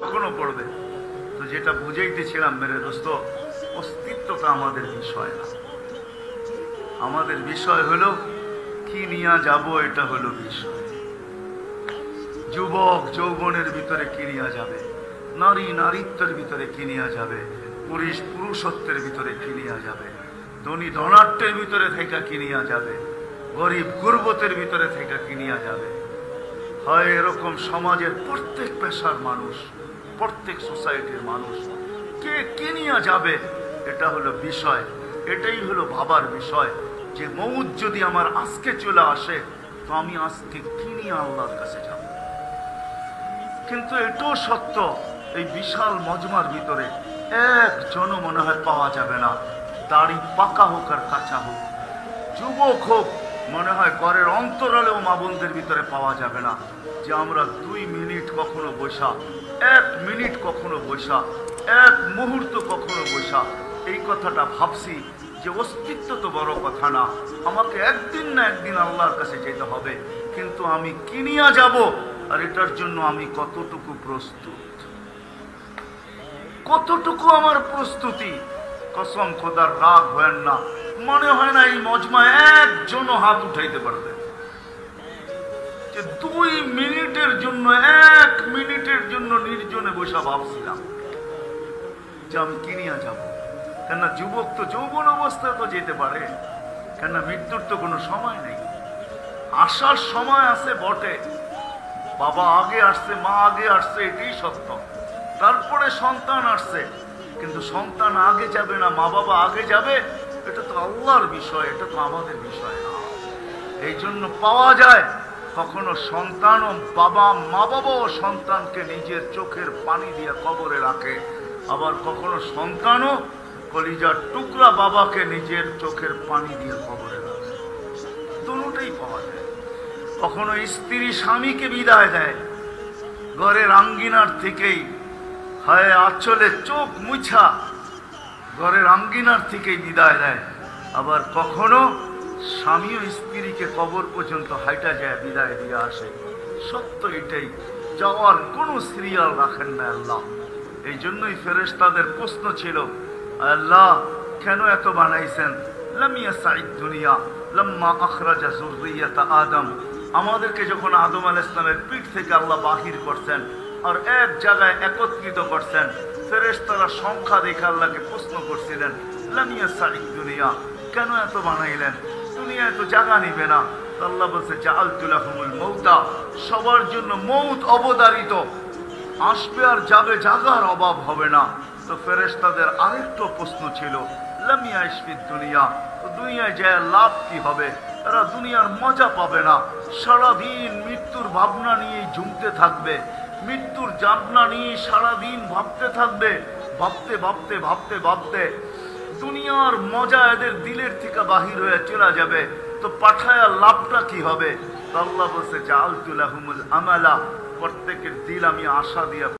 কখনো পড়বে। তো যেটা বুঝাইতেছিলাম মেরে দোস্ত, অস্তিত্বটা আমাদের বিষয় না। আমাদের বিষয় হলো কি নিয়ে যাব, এটা হলো বিষয়। যুবক যৌবনের ভিতরে কি নিয়ে যাবে, নারী নারীত্বের ভিতরে কি নিয়ে যাবে, পুরুষ পুরুষত্বের ভিতরে কি নিয়ে যাবে, ধনী ধনাঢ্যের ভিতরে থেকে কি নিয়ে যাবে, গরিব গুরবতের ভিতরে থেকে কি নিয়ে যাবে। হয় এরকম সমাজের প্রত্যেক পেশার মানুষ, প্রত্যেক সোসাইটির মানুষ কে কি নিয়ে যাবে, এটা হলো বিষয়। এটাই হলো ভাবার বিষয় যে মউত যদি আমার আজকে চলে আসে তো আমি আজকে কি নিয়ে আল্লাহর কাছে যাব। কিন্তু এটাও সত্য, এই বিশাল মজমার ভিতরে একজনও মনে হয় পাওয়া যাবে না, দাড়ি পাকা হোক আর কাঁচা হোক, যুবক হোক, মনে হয় ঘরের অন্তরালেও মা বোনদের ভিতরে পাওয়া যাবে না যে আমরা 2 মিনিট কখনো বসা, 1 মিনিট কখনো বসা, 1 মুহূর্ত কখনো বসা এই কথাটা ভাবছি যে অস্তিত্ব তো বড় কথা না, আমাকে একদিন না একদিন আল্লাহর কাছে যেতে হবে, কিন্তু আমি কি নিয়ে যাব আর এটার জন্য আমি কতটুকু প্রস্তুত, কতটুকু আমার প্রস্তুতি। কসম খোদার, রাগ হয় না, মনে হয় না এই মজমায় একজনও হাত উঠাইতে পারবে যে 2 মিনিটের জন্য, 1 মিনিটের জন্য নির্জনে বসে ভাবছিলাম যে আমি কি নিয়ে যাব। কেননা যুবক তো যৌবন অবস্থায় তো যেতে পারে, কেননা মৃত্যুর তো কোনো সময় নেই। আসার সময় আছে বটে, বাবা আগে আসছে, মা আগে আসছে, এটাই সত্য। তারপরে সন্তান আসছে, কিন্তু সন্তান আগে যাবে না মা বাবা আগে যাবে, এটা তো আল্লাহর বিষয়, এটা তো আমাদের বিষয় না। এই জন্য পাওয়া যায় কখনো সন্তানও বাবা, মা বাবাও সন্তানকে নিজের চোখের পানি দিয়ে কবরে রাখে, আবার কখনো সন্তানও কলিজার টুকরা বাবাকে নিজের চোখের পানি দিয়ে কবরে রাখে। দুটোই পাওয়া যায়। কখনো স্ত্রী স্বামীকে বিদায় দেয়, ঘরের আঙ্গিনার থেকেই, হয় আঁচলে চোখ মুছা ঘরের আঙ্গিনার থেকেই বিদায় দেয়, আবার কখনো স্বামীও স্ত্রীকে কবর পর্যন্ত হাইটা যায় বিদায় দিয়ে আসে। সত্য এটাই, যাওয়ার কোনো সিরিয়াল রাখেন না আল্লাহ। এই জন্যই ফেরেশতাদের প্রশ্ন ছিল, আল্লাহ কেন এত বানাইছেন? লাম ইয়াসাইদ দুনিয়া লাম্মা আখরাজা যুররিয়াতা আদম। আমাদেরকে যখন আদম আলাইহিস সালামের পিঠ থেকে আল্লাহ বাহির করছেন আর এক জায়গায় একত্রিত করছেন, ফেরেশতারা সংখ্যা দেখে আল্লাহকে প্রশ্ন করছিলেন, লাম ইয়াসাইদ দুনিয়া, কেন এত বানাইলেন? দুনিয়ায় তো জায়গা নিবে না। আল্লাহ বলছে, জাআলতু লাহুমুল মৌতা, সবার জন্য মৌত অবধারিত, আসবে আর যাবে, জাগার অভাব হবে না। তো ফেরেশতাদের আরেকটা প্রশ্ন ছিল, লাম ইয়াইশ ফিদ দুনিয়া, তো দুনিয়ায় যায় লাভ কি হবে? এরা দুনিয়ার মজা পাবে না, সারাদিন মৃত্যুর ভাবনা নিয়েই ঝুমতে থাকবে, মৃত্যুর ভাবনা নিয়ে সারাদিন ভাবতে থাকবে, ভাবতে ভাবতে ভাবতে ভাবতে দুনিয়ার মজা এদের দিলের থেকে বাহির হয়ে চলে যাবে, তো পাঠায়া লাভটা কি হবে? আল্লাহ বলছে, জাআলতু লাহুমুল আমালা, প্রত্যেকের দিল আমি আশা দিয়ে